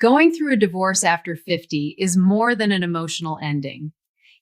Going through a divorce after 50 is more than an emotional ending.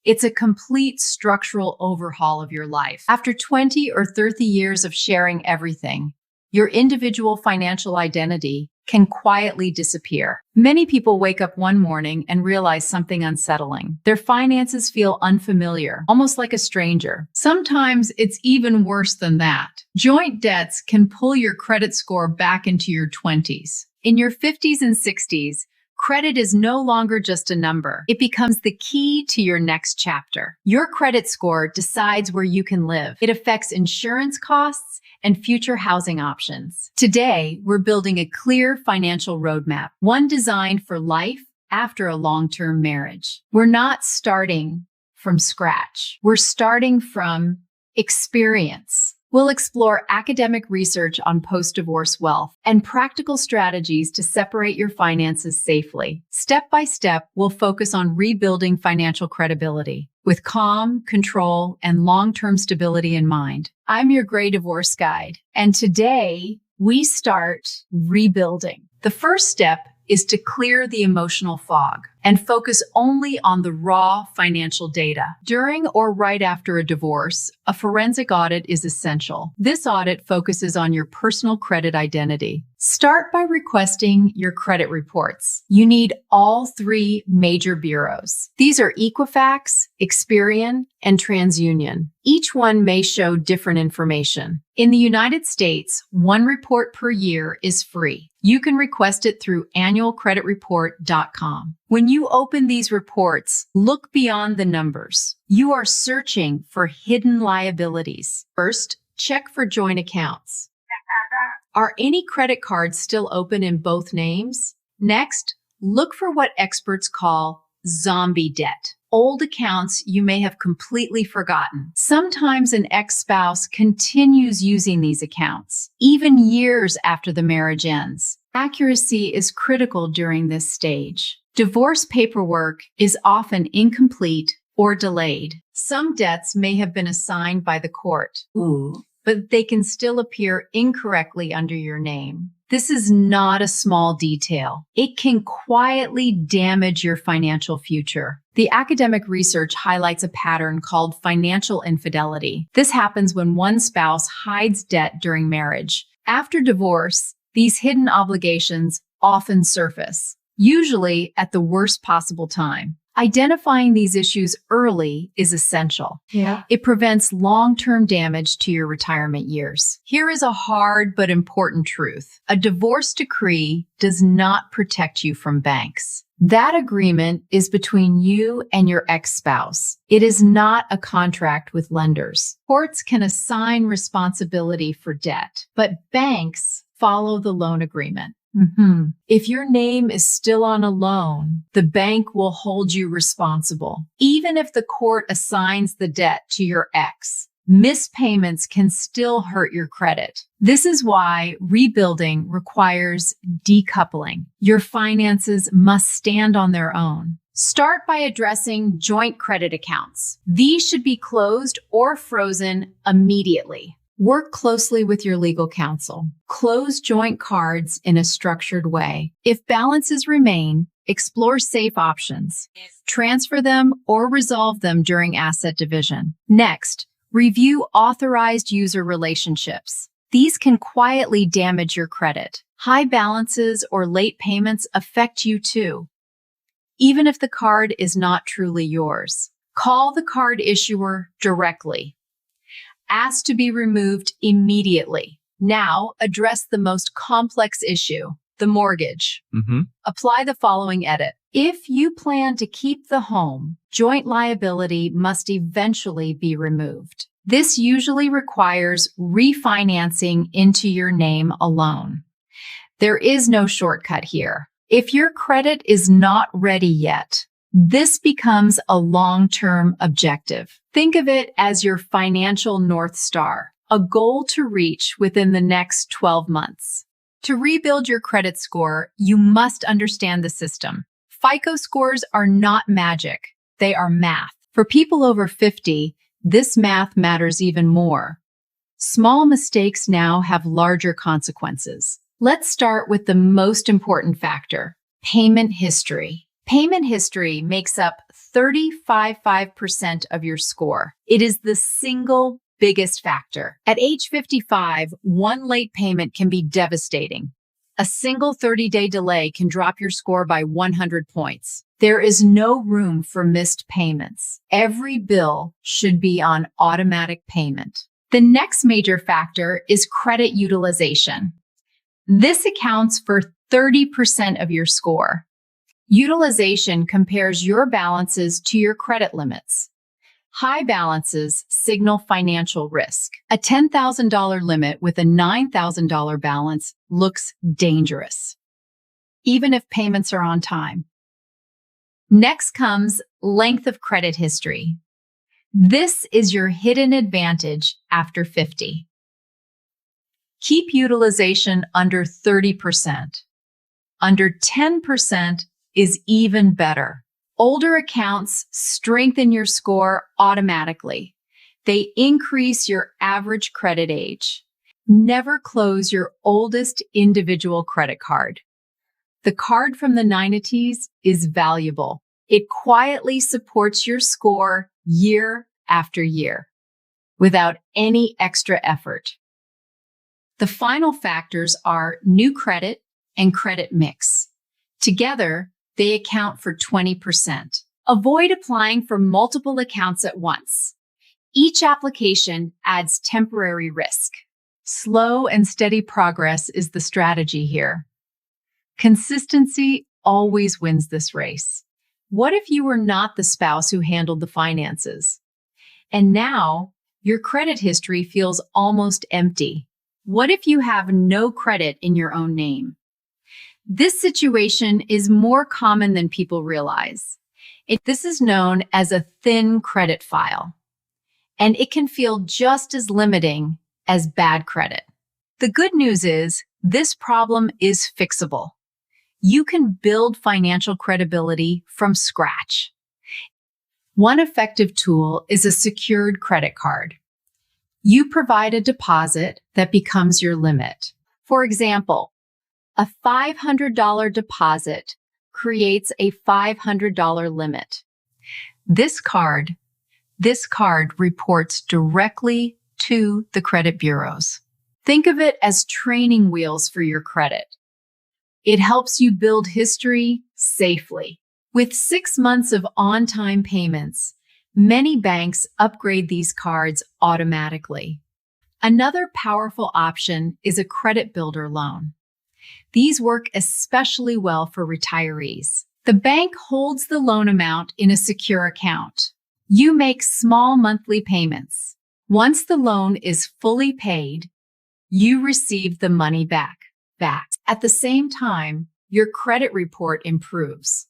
It's a complete structural overhaul of your life. After 20 or 30 years of sharing everything, your individual financial identity can quietly disappear. Many people wake up one morning and realize something unsettling. Their finances feel unfamiliar, almost like a stranger. Sometimes it's even worse than that. Joint debts can pull your credit score back into your 20s. In your 50s and 60s, credit is no longer just a number. It becomes the key to your next chapter. Your credit score decides where you can live. It affects insurance costs and future housing options. Today, we're building a clear financial roadmap, one designed for life after a long-term marriage. We're not starting from scratch. We're starting from experience. We'll explore academic research on post-divorce wealth and practical strategies to separate your finances safely. Step by step, we'll focus on rebuilding financial credibility with calm, control, and long-term stability in mind. I'm your Gray Divorce Guide, and today we start rebuilding. The first step is to clear the emotional fog and focus only on the raw financial data. During or right after a divorce, a forensic audit is essential. This audit focuses on your personal credit identity. Start by requesting your credit reports. You need all three major bureaus. These are Equifax, Experian, and TransUnion. Each one may show different information. In the United States, one report per year is free. You can request it through annualcreditreport.com. When you open these reports, look beyond the numbers. You are searching for hidden liabilities. First, check for joint accounts. Are any credit cards still open in both names? Next, look for what experts call zombie debt. Old accounts you may have completely forgotten. Sometimes an ex-spouse continues using these accounts, even years after the marriage ends. Accuracy is critical during this stage. Divorce paperwork is often incomplete or delayed. Some debts may have been assigned by the court, but they can still appear incorrectly under your name. This is not a small detail. It can quietly damage your financial future. The academic research highlights a pattern called financial infidelity. This happens when one spouse hides debt during marriage. After divorce, these hidden obligations often surface, usually at the worst possible time. Identifying these issues early is essential. It prevents long-term damage to your retirement years. Here is a hard but important truth. A divorce decree does not protect you from banks. That agreement is between you and your ex-spouse. It is not a contract with lenders. Courts can assign responsibility for debt, but banks follow the loan agreement. If your name is still on a loan, the bank will hold you responsible. Even if the court assigns the debt to your ex, missed payments can still hurt your credit. This is why rebuilding requires decoupling. Your finances must stand on their own. Start by addressing joint credit accounts. These should be closed or frozen immediately. Work closely with your legal counsel. Close joint cards in a structured way. If balances remain, explore safe options. Transfer them or resolve them during asset division. Next, review authorized user relationships. These can quietly damage your credit. High balances or late payments affect you too, even if the card is not truly yours. Call the card issuer directly. Ask to be removed immediately. Now, address the most complex issue, the mortgage. Apply the following edit. If you plan to keep the home, joint liability must eventually be removed. This usually requires refinancing into your name alone. There is no shortcut here. If your credit is not ready yet, this becomes a long-term objective. Think of it as your financial North Star, a goal to reach within the next 12 months. To rebuild your credit score, you must understand the system. FICO scores are not magic. They are math. For people over 50, this math matters even more. Small mistakes now have larger consequences. Let's start with the most important factor, Payment history. Payment history makes up 35% of your score. It is the single biggest factor. At age 55, one late payment can be devastating. A single 30-day delay can drop your score by 100 points. There is no room for missed payments. Every bill should be on automatic payment. The next major factor is credit utilization. This accounts for 30% of your score. Utilization compares your balances to your credit limits. High balances signal financial risk. A $10,000 limit with a $9,000 balance looks dangerous, even if payments are on time. Next comes length of credit history. This is your hidden advantage after 50. Keep utilization under 30%. Under 10% is even better. Older accounts strengthen your score automatically. They increase your average credit age. Never close your oldest individual credit card. The card from the 90s is valuable. It quietly supports your score year after year without any extra effort. The final factors are new credit and credit mix. Together, they account for 20%. Avoid applying for multiple accounts at once. Each application adds temporary risk. Slow and steady progress is the strategy here. Consistency always wins this race. What if you were not the spouse who handled the finances? And now, your credit history feels almost empty. What if you have no credit in your own name? This situation is more common than people realize. This is known as a thin credit file, and it can feel just as limiting as bad credit. The good news is this problem is fixable. You can build financial credibility from scratch. One effective tool is a secured credit card. You provide a deposit that becomes your limit. For example, a $500 deposit creates a $500 limit. This card reports directly to the credit bureaus. Think of it as training wheels for your credit. It helps you build history safely. With 6 months of on-time payments, many banks upgrade these cards automatically. Another powerful option is a credit builder loan. These work especially well for retirees. The bank holds the loan amount in a secure account. You make small monthly payments. Once the loan is fully paid, you receive the money back. At the same time, your credit report improves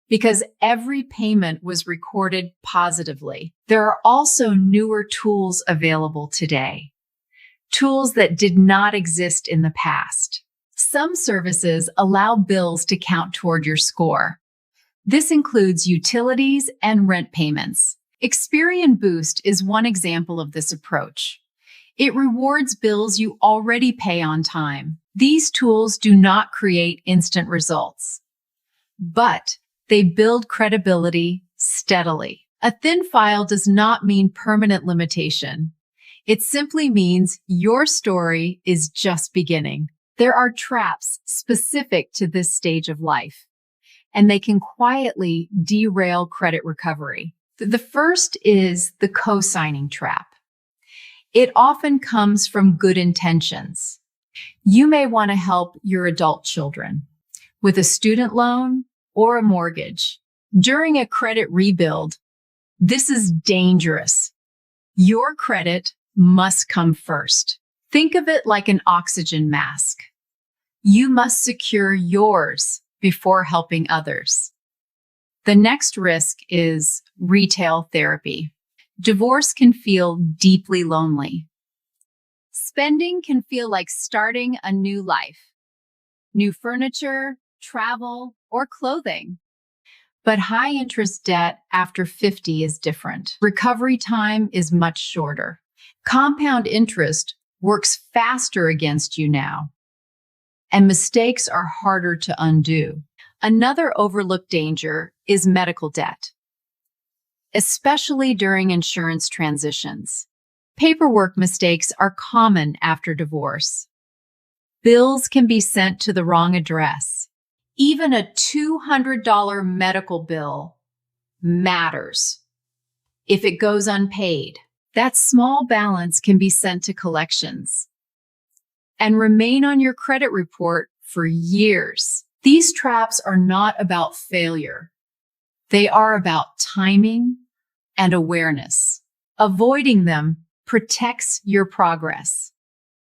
because every payment was recorded positively. There are also newer tools available today, tools that did not exist in the past. Some services allow bills to count toward your score. This includes utilities and rent payments. Experian Boost is one example of this approach. It rewards bills you already pay on time. These tools do not create instant results, but they build credibility steadily. A thin file does not mean permanent limitation. It simply means your story is just beginning. There are traps specific to this stage of life, and they can quietly derail credit recovery. The first is the co-signing trap. It often comes from good intentions. You may want to help your adult children with a student loan or a mortgage. During a credit rebuild, this is dangerous. Your credit must come first. Think of it like an oxygen mask. You must secure yours before helping others. The next risk is retail therapy. Divorce can feel deeply lonely. Spending can feel like starting a new life. New furniture, travel, or clothing. But high-interest debt after 50 is different. Recovery time is much shorter. Compound interest works faster against you now, and mistakes are harder to undo. Another overlooked danger is medical debt, especially during insurance transitions. Paperwork mistakes are common after divorce. Bills can be sent to the wrong address. Even a $200 medical bill matters if it goes unpaid. That small balance can be sent to collections and remain on your credit report for years. These traps are not about failure. They are about timing and awareness. Avoiding them protects your progress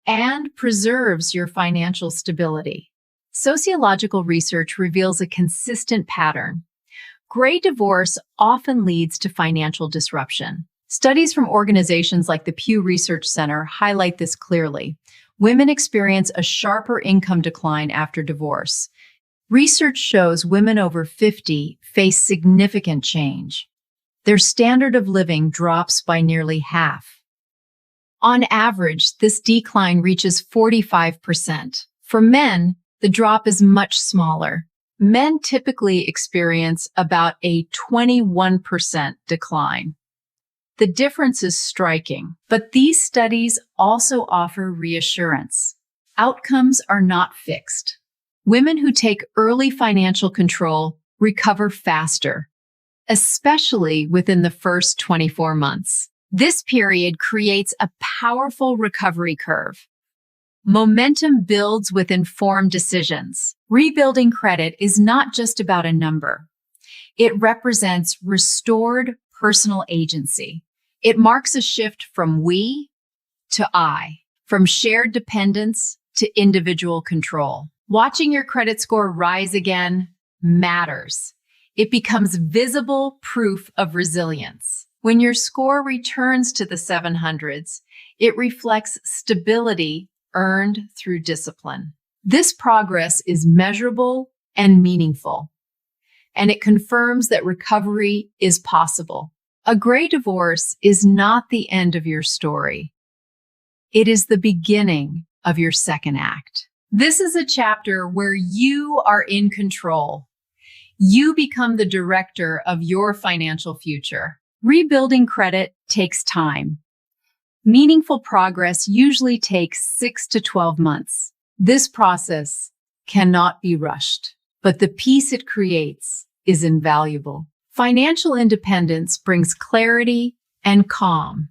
and preserves your financial stability. Sociological research reveals a consistent pattern. Gray divorce often leads to financial disruption. Studies from organizations like the Pew Research Center highlight this clearly. Women experience a sharper income decline after divorce. Research shows women over 50 face significant change. Their standard of living drops by nearly half. On average, this decline reaches 45%. For men, the drop is much smaller. Men typically experience about a 21% decline. The difference is striking, but these studies also offer reassurance. Outcomes are not fixed. Women who take early financial control recover faster, especially within the first 24 months. This period creates a powerful recovery curve. Momentum builds with informed decisions. Rebuilding credit is not just about a number. It represents restored personal agency. It marks a shift from we to I, from shared dependence to individual control. Watching your credit score rise again matters. It becomes visible proof of resilience. When your score returns to the 700s, it reflects stability earned through discipline. This progress is measurable and meaningful, and it confirms that recovery is possible. A gray divorce is not the end of your story. It is the beginning of your second act. This is a chapter where you are in control. You become the director of your financial future. Rebuilding credit takes time. Meaningful progress usually takes 6 to 12 months. This process cannot be rushed, but the peace it creates is invaluable. Financial independence brings clarity and calm,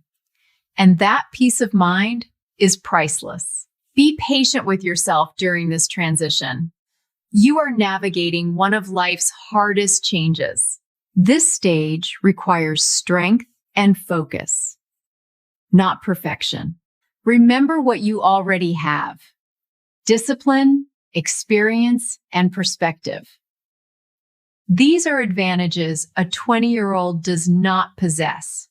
and that peace of mind is priceless. Be patient with yourself during this transition. You are navigating one of life's hardest changes. This stage requires strength and focus, not perfection. Remember what you already have: discipline, experience, and perspective. These are advantages a 20-year-old does not possess.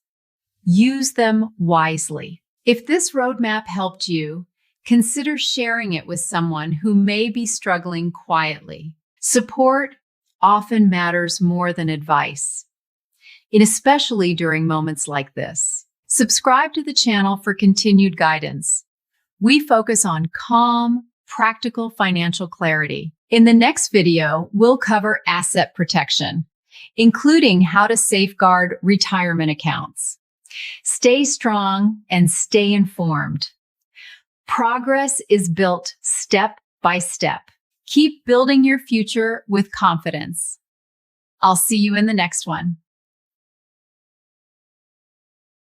Use them wisely. If this roadmap helped you, consider sharing it with someone who may be struggling quietly. Support often matters more than advice, and especially during moments like this. Subscribe to the channel for continued guidance. We focus on calm, practical financial clarity. In the next video, we'll cover asset protection, including how to safeguard retirement accounts. Stay strong and stay informed. Progress is built step by step. Keep building your future with confidence. I'll see you in the next one.